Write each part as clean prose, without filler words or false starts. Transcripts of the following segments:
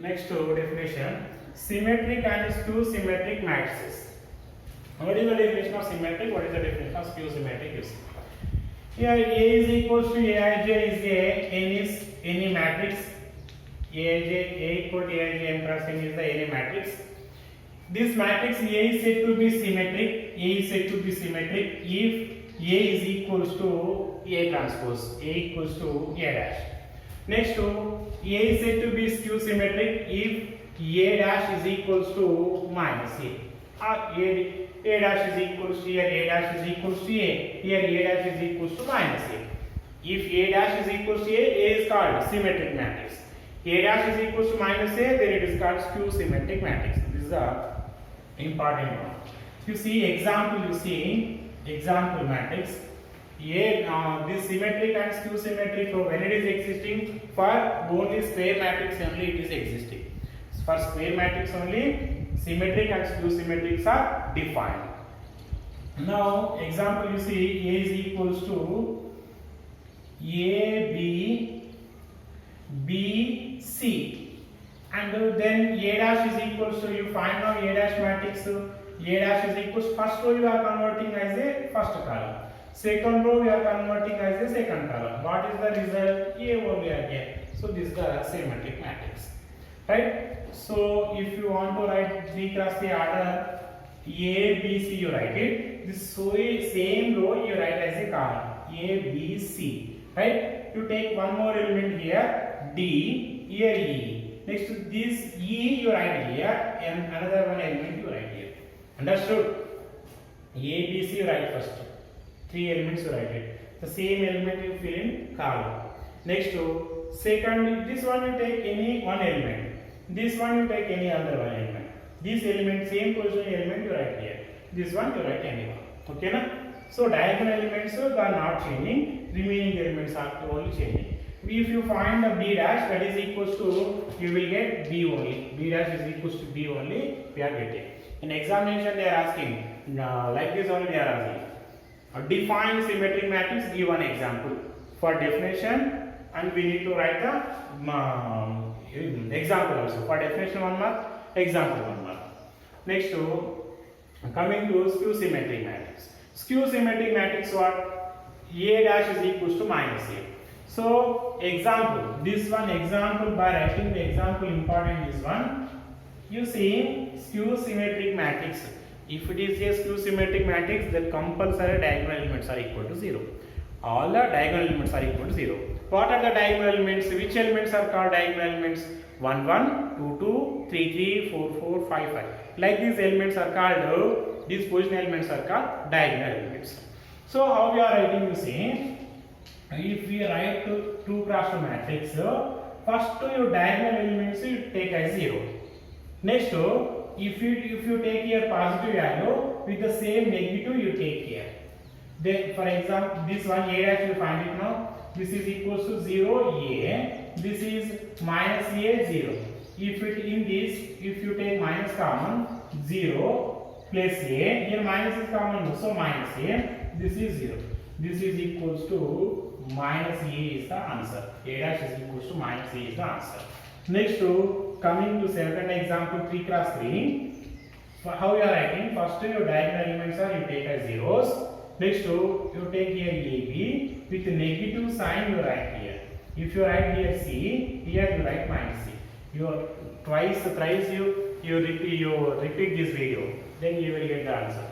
Next definition: symmetric and skew symmetric matrices. What is the definition of symmetric? What is the definition of skew symmetric? You see. Here A is equals to Aij is any matrix. Aij A equal to Aij m cross n is the any matrix. This matrix A is said to be symmetric. A is said to be symmetric if A is equals to A transpose. A equals to A dash. Next A is said to be skew symmetric if A dash is equals to minus A. A dash is equals to here, A dash is equals to A. Here A dash is equals to minus A. If A dash is equals to A is called symmetric matrix. A dash is equals to minus A, then it is called skew symmetric matrix. This is the important one. You see example matrix. This symmetric and skew symmetric, so when it is existing, for only square matrix only it is existing. For square matrix only symmetric and skew symmetrics are defined. Now example you see A is equals to AB BC and then A dash is equals to, you find now A dash matrix. A dash is equals, first row you are converting as a first column, second row you are converting as a second column. What is the result? A only again. So this is the symmetric matrix, right? So if you want to write 3 cross 3 order A B C, you write it. This same row you write as a column A B C, right? You take one more element here D, here E. Next to this E you write here and another one element you write here. Understood? A B C you write first. 3 elements you write it. The same element you fill in column. Next to second, this one you take any one element. This one you take any other one element. This element, same position element you write here. This one you write any one. Okay na? So diagonal elements are not changing. Remaining elements are only changing. If you find the B dash, that is equals to, you will get B only. B dash is equals to B only. We are getting. In examination they are asking like this only they are asking. Define symmetric matrix. Give one example for definition, and we need to write the example also. For definition 1 mark, example 1 mark. Next coming to skew symmetric matrix. Skew symmetric matrix what? A dash is equals to minus A. So example, this one example, by writing the example important is one. You see skew symmetric matrix. If it is a skew symmetric matrix, then compulsory diagonal elements are equal to 0. All the diagonal elements are equal to 0. What are the diagonal elements? Which elements are called diagonal elements? 1, 1, 2, 2, 3, 3, 4, 4, 5, 5. Like these elements are called, these position elements are called diagonal elements. So how we are writing, you see, if we write 2 cross 2 matrix, first your diagonal elements you take as 0. Next, if you take here positive value, with the same negative you take here. Then for example, this one A dash you find it now. This is equals to 0 A. This is minus A 0. If it in this, if you take minus common, 0 plus A. Here minus is common, so minus A. This is 0. This is equals to minus A is the answer. A dash is equals to minus A is the answer. Next coming to second example 3 cross 3. How you are writing? First your diagonal elements are you take as zeros. Next you take here AB with negative sign you write here. If you write here C, here you write minus C. You thrice you repeat this video, then you will get the answer.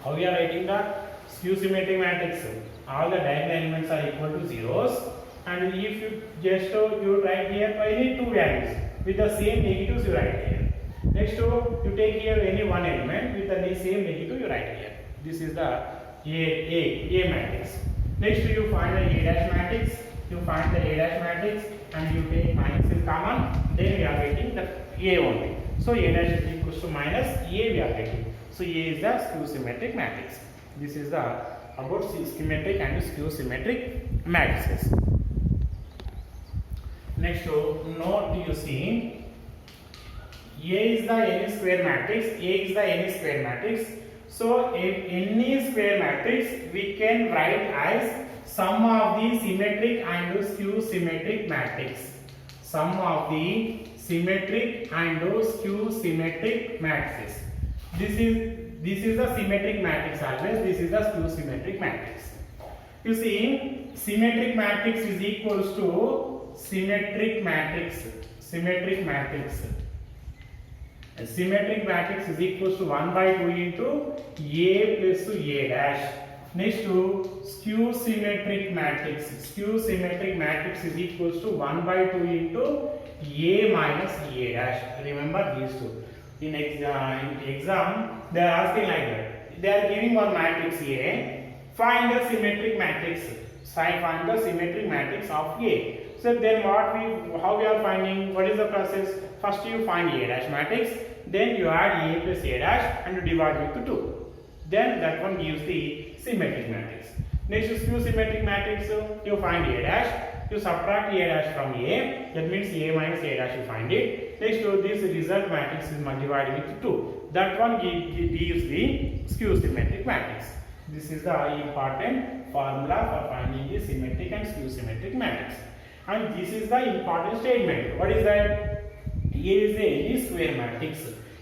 How we are writing the skew symmetric matrix? All the diagonal elements are equal to zeros, and if you just you write here any 2 values with the same negatives you write here. Next you take here any one element with the same negative you write here. This is the A matrix. Next you find the A dash matrix. You find the A dash matrix and you take minus is common. Then we are getting the A only. So A dash is equals to minus A we are getting. So A is the skew symmetric matrix. This is the about symmetric and skew symmetric matrices. Next note you see A is the any square matrix. A is the any square matrix. So in any square matrix we can write as sum of the symmetric and skew symmetric matrix. Sum of the symmetric and skew symmetric matrices. This is the symmetric matrix always. This is the skew symmetric matrix. You see, symmetric matrix is equals to symmetric matrix. Symmetric matrix. A symmetric matrix is equals to 1 by 2 into A plus A dash. Next to skew symmetric matrix. Skew symmetric matrix is equals to 1 by 2 into A minus A dash. Remember these two. In exam, they are asking like that. They are giving one matrix A. Find the symmetric matrix. Find the symmetric matrix of A. So then how we are finding? What is the process? First you find A dash matrix. Then you add A plus A dash and you divide with 2. Then that one gives the symmetric matrix. Next is skew symmetric matrix. You find A dash. You subtract A dash from A. That means A minus A dash you find it. Next to this result matrix is divided with 2. That one gives the skew symmetric matrix. This is the important formula for finding the symmetric and skew symmetric matrix. And this is the important statement. What is that? A is any square matrix.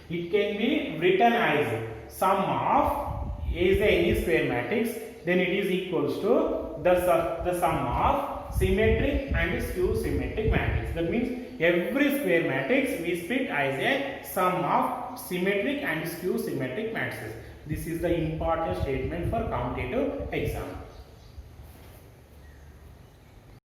It can be written as sum of A is any square matrix. Then it is equals to the sum of symmetric and skew symmetric matrix. That means every square matrix we split as a sum of symmetric and skew symmetric matrices. This is the important statement for competitive exam.